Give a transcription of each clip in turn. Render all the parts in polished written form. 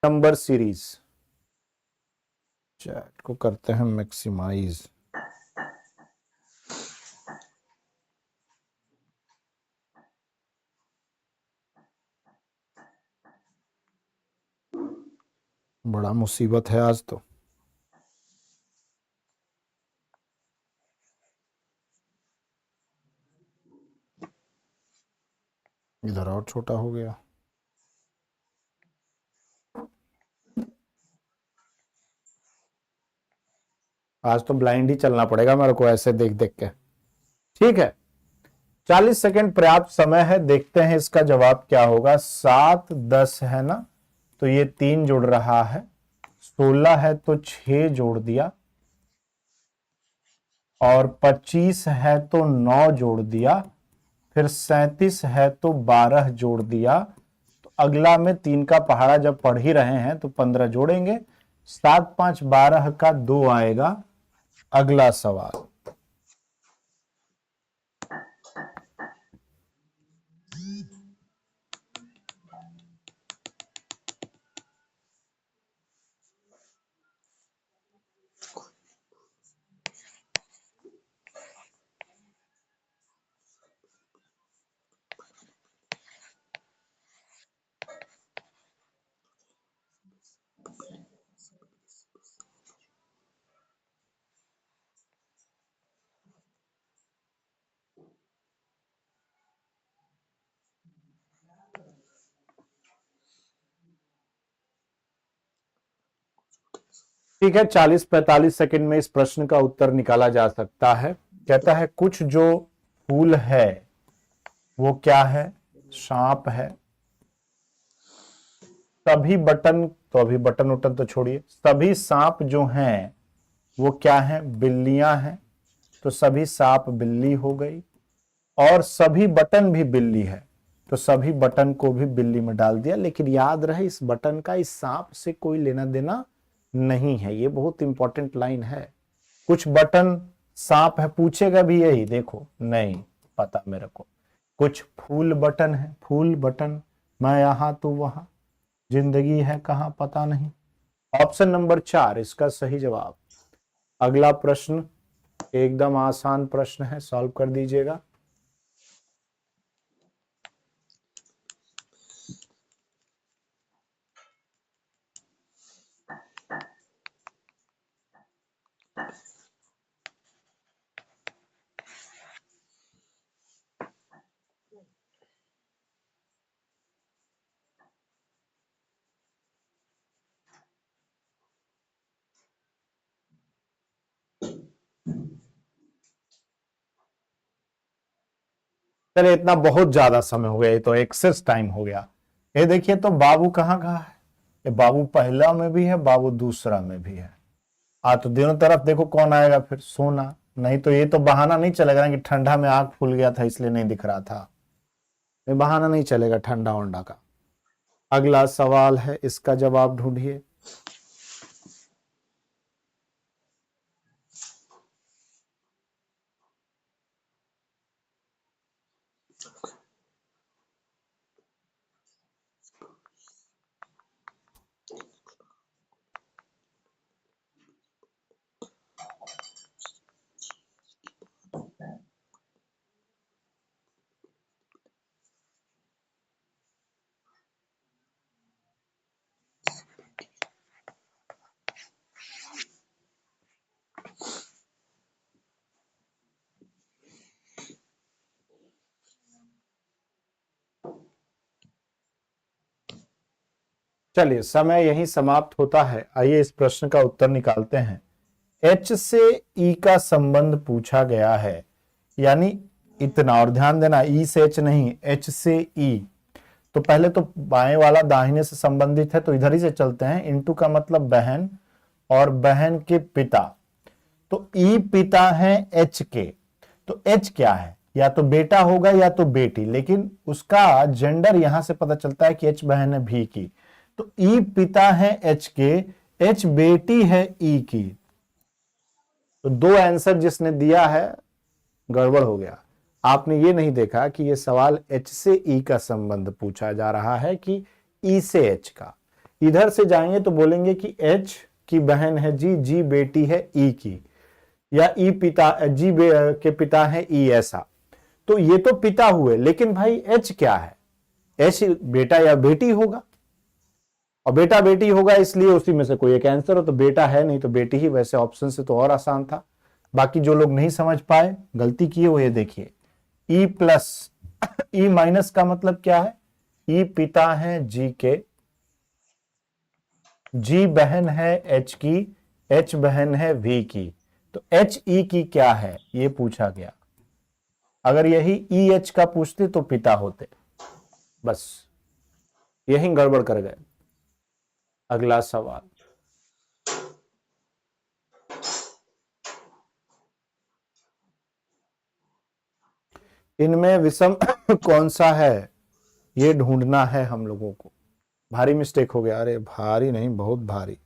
Number series. Chat को करते हैं मैक्सिमाइज। बड़ा मुसीबत है आज तो। इधर और छोटा हो गया। आज तो ब्लाइंड ही चलना पड़ेगा मेरे को ऐसे देख देख के। ठीक है, 40 सेकंड पर्याप्त समय है। देखते हैं इसका जवाब क्या होगा। 7 10 है ना, तो ये 3 जुड़ रहा है। 16 है तो 6 जोड़ दिया, और 25 है तो 9 जोड़ दिया, फिर 37 है तो 12 जोड़ दिया। तो अगला में 3 का पहाड़ा जब पढ़ ही रहे हैं तो 15 जोड़ेंगे। 7 5 12 का 2 आएगा। अगला सवाल। ठीक है, 40-45 सेकंड में इस प्रश्न का उत्तर निकाला जा सकता है। कहता है कुछ जो फूल है वो क्या है? सांप है। सभी बटन, तो अभी बटन उटन तो छोड़िए, सभी सांप जो हैं वो क्या है? बिल्लियां हैं। तो सभी सांप बिल्ली हो गई। और सभी बटन भी बिल्ली है, तो सभी बटन को भी बिल्ली में डाल दिया। लेकिन याद रहे, इस बटन का इस सांप से कोई लेना देना नहीं है। ये बहुत इंपॉर्टेंट लाइन है। कुछ बटन सांप है, पूछेगा भी यही, देखो नहीं पता मेरे को। कुछ फूल बटन है, फूल बटन, मैं यहां तू वहां, जिंदगी है कहां पता नहीं। ऑप्शन नंबर 4 इसका सही जवाब। अगला प्रश्न एकदम आसान प्रश्न है, सॉल्व कर दीजिएगा। चलिए, इतना बहुत ज्यादा समय हो गया, ये तो एक्सेस टाइम हो गया। ये देखिए तो बाबू कहाँ कहाँ है? ये बाबू पहला में भी है, बाबू दूसरा में भी है। तो दोनों तरफ देखो कौन आएगा फिर? सोना। नहीं तो ये तो बहाना नहीं चलेगा ना कि ठंडा में आग फूल गया था इसलिए नहीं दिख रहा था। ये बहाना नहीं चलेगा ठंडा वंडा का। अगला सवाल है, इसका जवाब ढूंढिए। चलिए, समय यहीं समाप्त होता है। आइए इस प्रश्न का उत्तर निकालते हैं। एच से ई का संबंध पूछा गया है, यानी इतना, और ध्यान देना ई से एच नहीं, एच से ई। तो पहले तो बाएं वाला दाहिने से संबंधित है, तो इधर ही से चलते हैं। इनटू का मतलब बहन, और बहन के पिता। तो ई पिता है एच के। तो एच क्या है? या तो बेटा होगा या तो बेटी, लेकिन उसका जेंडर यहां से पता चलता है कि एच बहन है भी की। तो ई पिता है एच के, एच बेटी है ई की। तो दो आंसर जिसने दिया है गड़बड़ हो गया। आपने ये नहीं देखा कि ये सवाल एच से ई का संबंध पूछा जा रहा है कि ई से एच का। इधर से जाएंगे तो बोलेंगे कि H की बहन है जी, जी बेटी है E की, या E पिता, जी के पिता है E, ऐसा। तो ये तो पिता हुए, लेकिन भाई H क्या है? H बेटा या बेटी होगा, और बेटा बेटी होगा इसलिए उसी में से कोई एक आंसर हो, तो बेटा है नहीं तो बेटी ही। वैसे ऑप्शन से तो और आसान था। बाकी जो लोग नहीं समझ पाए, गलती किए, वो ये देखिए, ई प्लस ई माइनस का मतलब क्या है? ई पिता है जी के, जी बहन है एच की, एच बहन है वी की, तो एच ई की क्या है ये पूछा गया। अगर यही ई एच का पूछते तो पिता होते, बस यही गड़बड़ कर गए। अगला सवाल, इनमें विषम कौन सा है ये ढूंढना है हम लोगों को। भारी मिस्टेक हो गया, अरे भारी नहीं, बहुत भारी।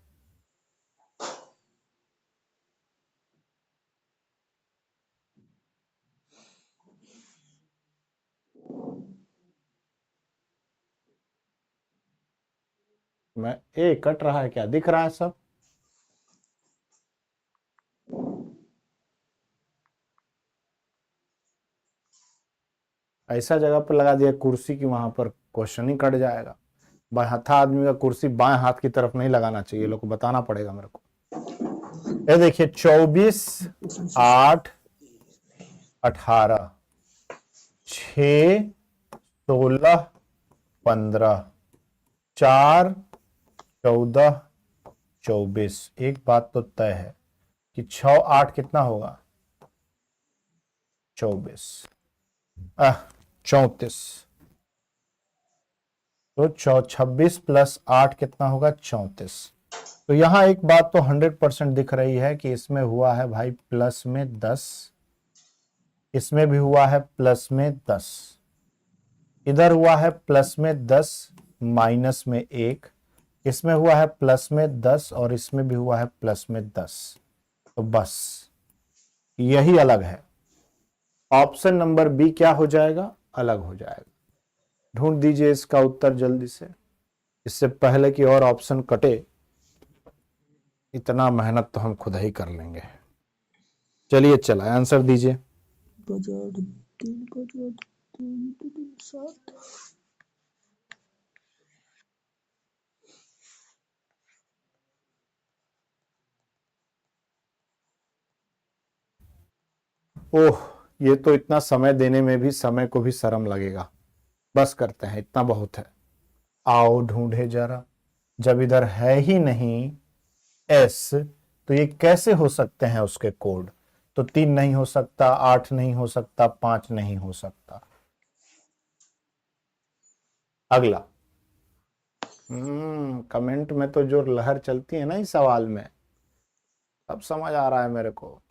मैं ए कट रहा है क्या, दिख रहा है सब? ऐसा जगह पर लगा दिया कुर्सी की, वहां पर क्वेश्चन ही कट जाएगा। बाएं हाथ आदमी का कुर्सी बाएं हाथ की तरफ नहीं लगाना चाहिए, लोग को बताना पड़ेगा मेरे को। ये देखिए 24, 8, 18, 6, 16, 15, 4, 14, 24। एक बात तो तय है कि 6, 8 कितना होगा? 24, 34। तो 26 प्लस 8 कितना होगा? 34। तो यहां एक बात तो 100% दिख रही है कि इसमें हुआ है भाई प्लस में 10, इसमें भी हुआ है प्लस में 10, इधर हुआ है प्लस में 10 माइनस में 1, इसमें हुआ है प्लस में 10 और इसमें भी हुआ है प्लस में 10। तो बस यही अलग है। ऑप्शन नंबर बी क्या हो जाएगा? अलग हो जाएगा। ढूंढ दीजिए इसका उत्तर जल्दी से, इससे पहले कि और ऑप्शन कटे। इतना मेहनत तो हम खुद ही कर लेंगे। चलिए चला आंसर दीजिए। बजट 3,3,3,7। ओह, ये तो इतना समय देने में भी समय को भी शर्म लगेगा। बस करते हैं, इतना बहुत है। आओ ढूंढे जरा, जब इधर है ही नहीं एस, तो ये कैसे हो सकते हैं उसके कोड? तो 3 नहीं हो सकता, 8 नहीं हो सकता, 5 नहीं हो सकता। अगला, कमेंट में तो जो लहर चलती है ना इस सवाल में, अब समझ आ रहा है मेरे को।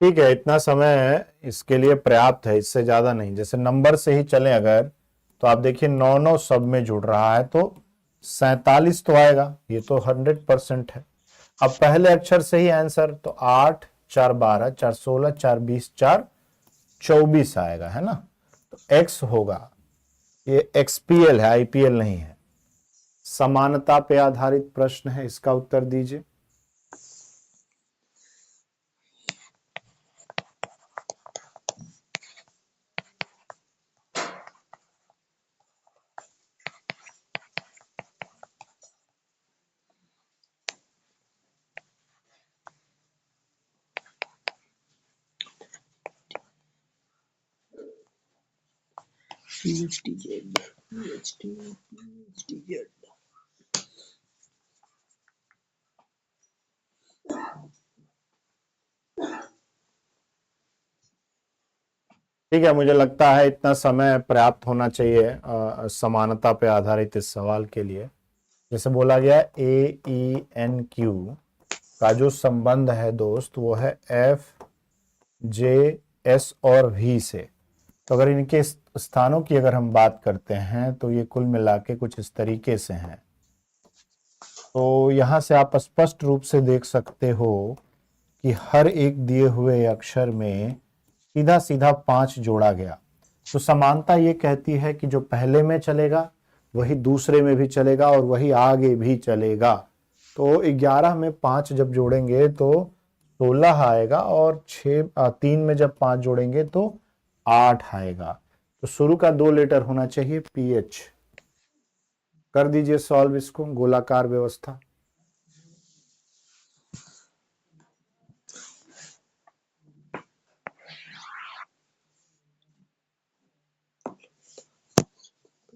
ठीक है, इतना समय इसके लिए पर्याप्त है, इससे ज्यादा नहीं। जैसे नंबर से ही चले अगर, तो आप देखिए 9 9 सब में जुड़ रहा है, तो 47 तो आएगा, ये तो 100% है। अब पहले अक्षर से ही आंसर, तो 8, 4, 12, 4, 16, 4, 20, 4, 24 आएगा, है ना? तो एक्स होगा, ये एक्सपीएल है, आईपीएल नहीं है। समानता पे आधारित प्रश्न है, इसका उत्तर दीजिए। PhDZ, PhDZ। ठीक है, मुझे लगता है इतना समय पर्याप्त होना चाहिए समानता पे आधारित इस सवाल के लिए। जैसे बोला गया AENQ का जो संबंध है दोस्त वो है FJS और V से। तो अगर इनके स्थानों की अगर हम बात करते हैं तो ये कुल मिला के कुछ इस तरीके से हैं। तो यहां से आप स्पष्ट रूप से देख सकते हो कि हर एक दिए हुए अक्षर में सीधा सीधा 5 जोड़ा गया। तो समानता ये कहती है कि जो पहले में चलेगा वही दूसरे में भी चलेगा और वही आगे भी चलेगा। तो 11 में 5 जब जोड़ेंगे तो 16 आएगा और 3 में जब 5 जोड़ेंगे तो 8 आएगा। तो शुरू का 2 लेटर होना चाहिए PH। कर दीजिए सॉल्व इसको, गोलाकार व्यवस्था।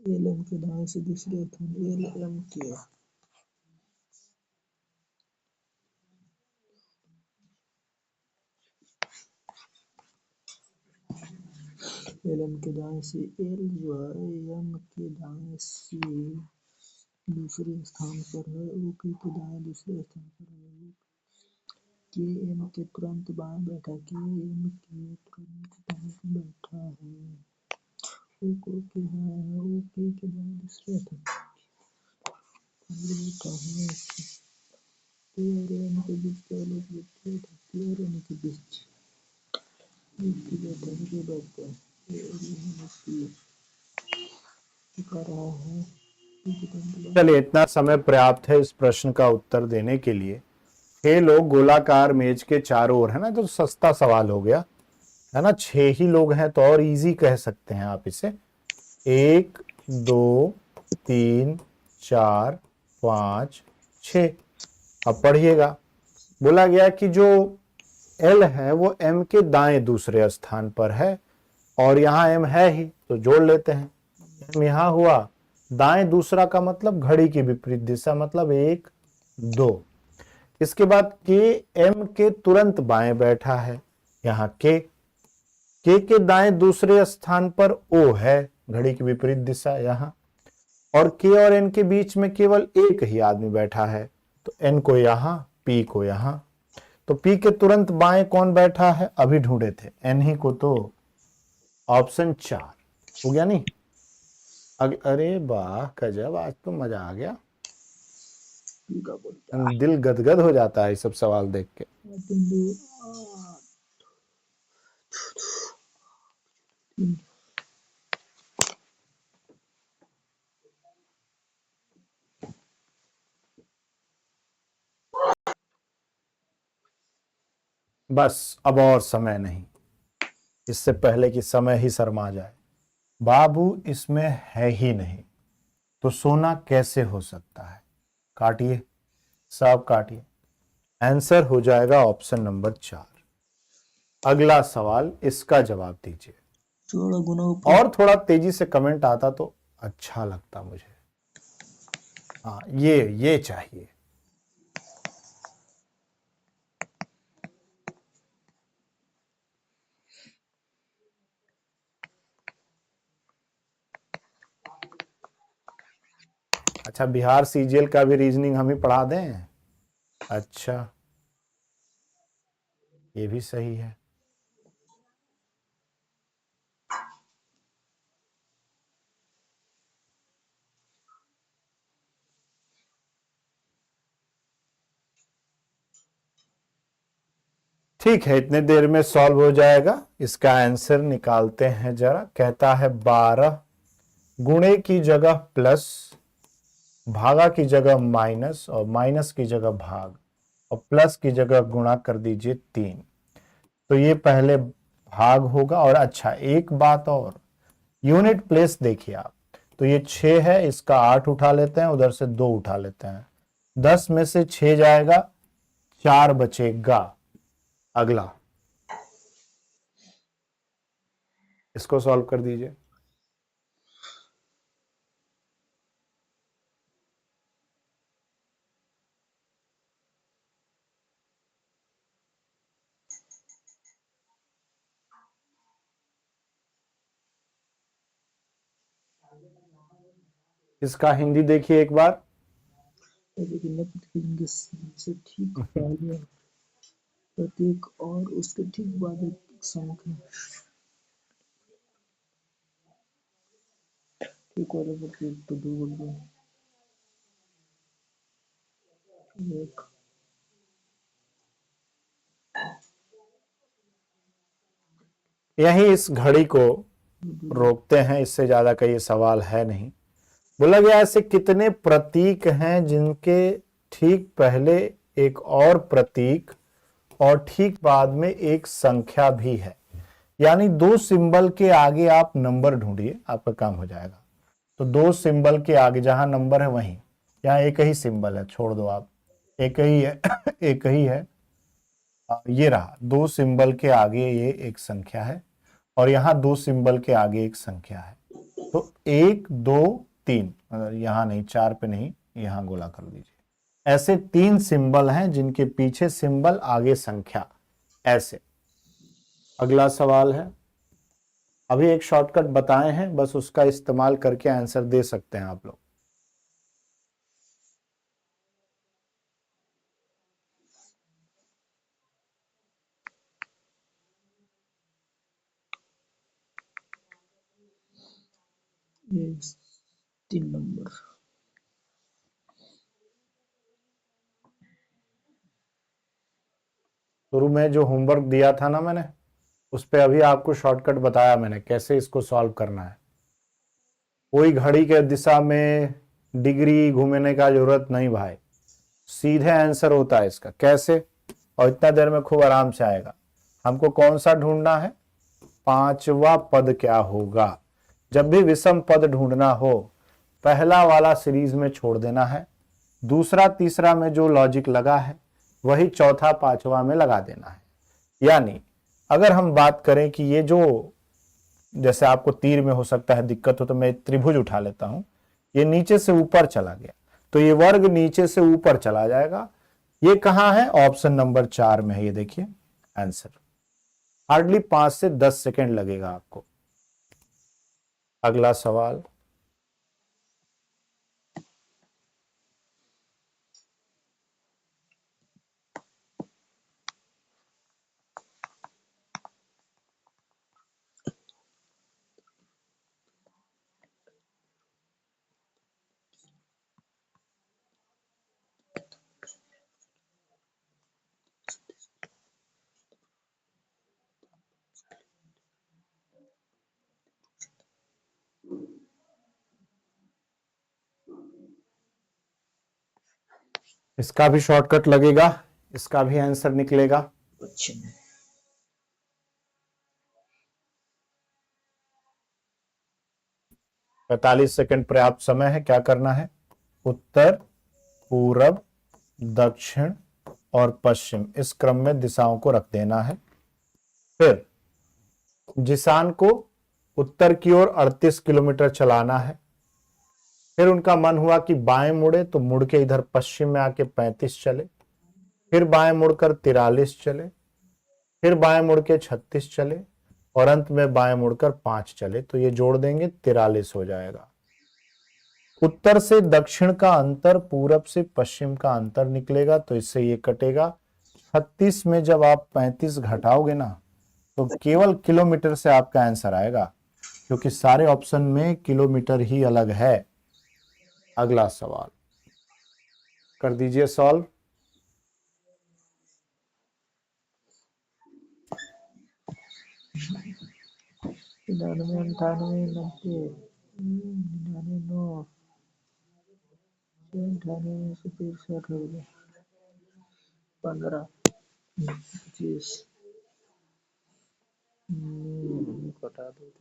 एल एम के दाएं से दूसरे स्थान एल एम के एल एम के दाएं से एल जो है एम के दाएं से दूसरे स्थान पर है, ओ के दाएं दूसरे स्थान पर है, के एम के तुरंत बाएं बैठा, के एम के तुरंत बाएं बैठा है, ओ के दाएं ओ के दाएं दूसरे स्थान पर बैठा है, के और एम के बीच पहले बैठा था, के और एम के बीच की बैठा के बैठता है, के और एम की कर रहा है, चलिए, इतना समय पर्याप्त है इस प्रश्न का उत्तर देने के लिए। 6 लोग गोलाकार मेज के चारों ओर है ना, तो सस्ता सवाल हो गया है ना। 6 ही लोग हैं तो और इजी कह सकते हैं आप इसे। 1 2 3 4 5 6। अब पढ़िएगा, बोला गया कि जो L है वो M के दाएं दूसरे स्थान पर है और यहाँ M है ही तो जोड़ लेते हैं। M यहाँ हुआ, दाएं दूसरा का मतलब घड़ी की विपरीत दिशा, मतलब 1 2। इसके बाद के M के तुरंत बाएं बैठा है, यहाँ के दाएं दूसरे स्थान पर O है, घड़ी की विपरीत दिशा यहाँ। और के और N के बीच में केवल एक ही आदमी बैठा है, तो N को यहाँ, P को यहाँ। तो P के तुरंत बाएं कौन बैठा है, अभी ढूंढे थे, N ही को। तो ऑप्शन 4 हो गया नहीं। अरे वाह गजब, आज तो मजा आ गया। का बोलता है दिल गदगद हो जाता है ये सब सवाल देख के। बिंदु बस अब और समय नहीं, इससे पहले कि समय ही शर्मा जाए। बाबू इसमें है ही नहीं तो सोना कैसे हो सकता है। काटिए, सब काटिए। आंसर हो जाएगा ऑप्शन नंबर 4। अगला सवाल, इसका जवाब दीजिए। जोड़ गुना ऊपर और थोड़ा तेजी से कमेंट आता तो अच्छा लगता मुझे। हाँ, ये चाहिए। अच्छा, बिहार CGL का भी रीजनिंग हम ही पढ़ा दें। अच्छा, ये भी सही है। ठीक है, इतने देर में सॉल्व हो जाएगा। इसका आंसर निकालते हैं जरा। कहता है 12 गुणे की जगह प्लस, भागा की जगह माइनस और माइनस की जगह भाग और प्लस की जगह गुणा कर दीजिए 3। तो ये पहले भाग होगा। और अच्छा, एक बात और, यूनिट प्लेस देखिए आप। तो ये 6 है, इसका 8 उठा लेते हैं, उधर से 2 उठा लेते हैं। 10 में से 6 जाएगा, 4 बचेगा। अगला, इसको सॉल्व कर दीजिए। इसका हिंदी देखिए एक बार। ऐसे कि नकद करेंगे से ठीक पहले प्रतीक और उसके ठीक बाद एक संख्या ठीक वाले प्रतीक तो दो बोल दो एक यही इस घड़ी को दो रोकते हैं, इससे ज्यादा का ये सवाल है नहीं। बोला गया ऐसे कितने प्रतीक हैं जिनके ठीक पहले एक और प्रतीक और ठीक बाद में एक संख्या भी है। यानी दो सिंबल के आगे आप नंबर ढूंढिए, आपका काम हो जाएगा। तो दो सिंबल के आगे जहां नंबर है वहीं, यहाँ एक ही सिंबल है, छोड़ दो आप, एक ही है एक ही है। ये रहा, दो सिंबल के आगे ये एक संख्या है और यहाँ दो सिंबल के आगे एक संख्या है। तो एक दो तीन, यहां नहीं, चार पे नहीं, यहां गोला कर दीजिए। ऐसे तीन सिंबल हैं जिनके पीछे सिंबल आगे संख्या, ऐसे। अगला सवाल है, अभी एक शॉर्टकट बताए हैं, बस उसका इस्तेमाल करके आंसर दे सकते हैं आप लोग। ये 3 नंबर शुरू में जो होमवर्क दिया था ना मैंने, उस पे अभी आपको शॉर्टकट बताया मैंने कैसे इसको सॉल्व करना है। कोई घड़ी के दिशा में डिग्री घूमने का जरूरत नहीं भाई, सीधे आंसर होता है इसका। कैसे? और इतना देर में खूब आराम से आएगा। हमको कौन सा ढूंढना है? पांचवा पद क्या होगा। जब भी विषम पद ढूंढना हो, पहला वाला सीरीज में छोड़ देना है, दूसरा तीसरा में जो लॉजिक लगा है वही चौथा पांचवा में लगा देना है। यानी अगर हम बात करें कि ये जो, जैसे आपको तीर में हो सकता है दिक्कत हो, तो मैं त्रिभुज उठा लेता हूं, ये नीचे से ऊपर चला गया तो ये वर्ग नीचे से ऊपर चला जाएगा। ये कहां है? ऑप्शन नंबर 4 में है, ये देखिए आंसर। हार्डली 5 से 10 सेकेंड लगेगा आपको। अगला सवाल, इसका भी शॉर्टकट लगेगा, इसका भी आंसर निकलेगा। अच्छा 45 सेकंड पर्याप्त समय है। क्या करना है? उत्तर, पूरब, दक्षिण और पश्चिम, इस क्रम में दिशाओं को रख देना है। फिर जिसान को उत्तर की ओर 38 किलोमीटर चलाना है। फिर उनका मन हुआ कि बाएं मुड़े, तो मुड़ के इधर पश्चिम में आके 35 चले, फिर बाएं मुड़कर 43 चले, फिर बाएं मुड़ के 36 चले और अंत में बाएं मुड़कर 5 चले। तो ये जोड़ देंगे 43 हो जाएगा। उत्तर से दक्षिण का अंतर पूरब से पश्चिम का अंतर निकलेगा, तो इससे ये कटेगा। 36 में जब आप 35 घटाओगे ना, तो केवल किलोमीटर से आपका आंसर आएगा, क्योंकि सारे ऑप्शन में किलोमीटर ही अलग है। अगला सवाल कर दीजिए सॉल्व। 99 98 90 99 98 से 63 हो गया 15 25 घटा दो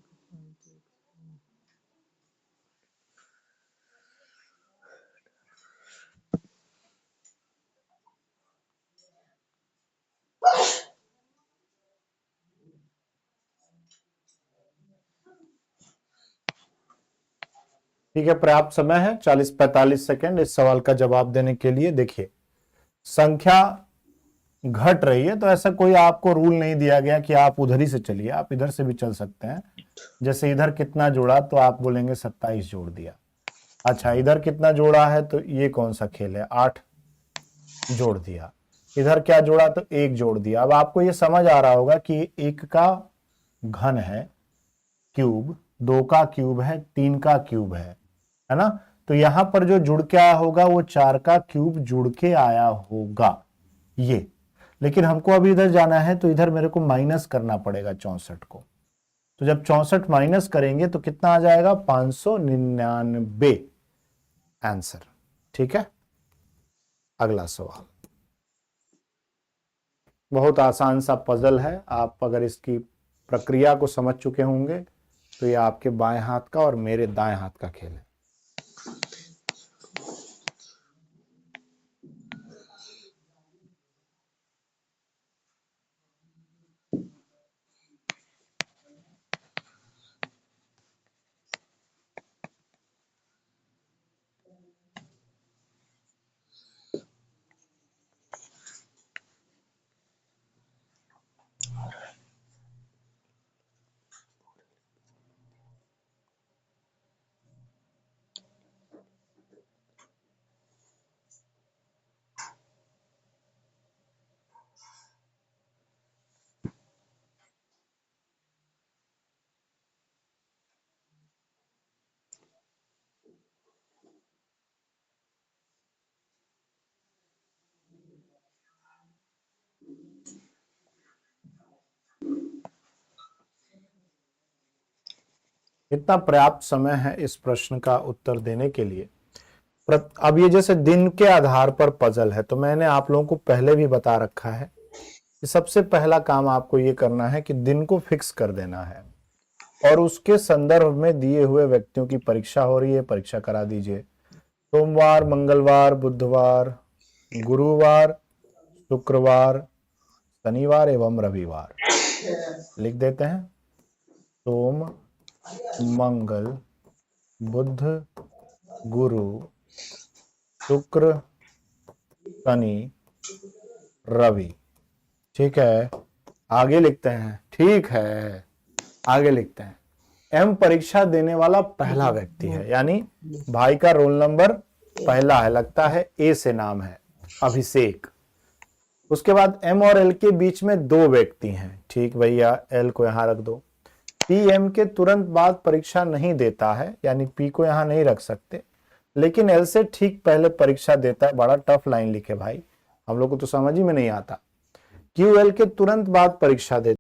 ठीक है, पर्याप्त समय है 40-45 सेकेंड इस सवाल का जवाब देने के लिए। देखिए, संख्या घट रही है, तो ऐसा कोई आपको रूल नहीं दिया गया कि आप उधर ही से चलिए, आप इधर से भी चल सकते हैं। जैसे इधर कितना जोड़ा तो आप बोलेंगे 27 जोड़ दिया। अच्छा, इधर कितना जोड़ा है तो ये कौन सा खेल है, 8 जोड़ दिया। इधर क्या जोड़ा तो 1 जोड़ दिया। अब आपको ये समझ आ रहा होगा कि 1 का घन है क्यूब, 2 का क्यूब है, 3 का क्यूब है ना। तो यहां पर जो जुड़ के आया होगा वो 4 का क्यूब जुड़ के आया होगा ये। लेकिन हमको अभी इधर जाना है तो इधर मेरे को माइनस करना पड़ेगा 64 को। तो जब 64 माइनस करेंगे तो कितना आ जाएगा, 599 आंसर। ठीक है, अगला सवाल बहुत आसान सा पजल है। आप अगर इसकी प्रक्रिया को समझ चुके होंगे तो ये आपके बाएं हाथ का और मेरे दाएं हाथ का खेल है। इतना पर्याप्त समय है इस प्रश्न का उत्तर देने के लिए। अब ये जैसे दिन के आधार पर पजल है, तो मैंने आप लोगों को पहले भी बता रखा है कि सबसे पहला काम आपको ये करना है कि दिन को फिक्स कर देना है और उसके संदर्भ में दिए हुए व्यक्तियों की परीक्षा हो रही है, परीक्षा करा दीजिए। सोमवार, मंगलवार, बुधवार, गुरुवार, शुक्रवार, शनिवार एवं रविवार लिख देते हैं। सोम, मंगल, बुध, गुरु, शुक्र, शनि, रवि। ठीक है, आगे लिखते हैं। ठीक है, आगे लिखते हैं। एम परीक्षा देने वाला पहला व्यक्ति है, यानी भाई का रोल नंबर पहला है, लगता है ए से नाम है, अभिषेक। उसके बाद एम और एल के बीच में 2 व्यक्ति हैं। ठीक भैया, एल को यहां रख दो। पी एम के तुरंत बाद परीक्षा नहीं देता है, यानी पी को यहां नहीं रख सकते, लेकिन एल से ठीक पहले परीक्षा देता है। बड़ा टफ लाइन लिखे भाई, हम लोग को तो समझ ही में नहीं आता। क्यू एल के तुरंत बाद परीक्षा देता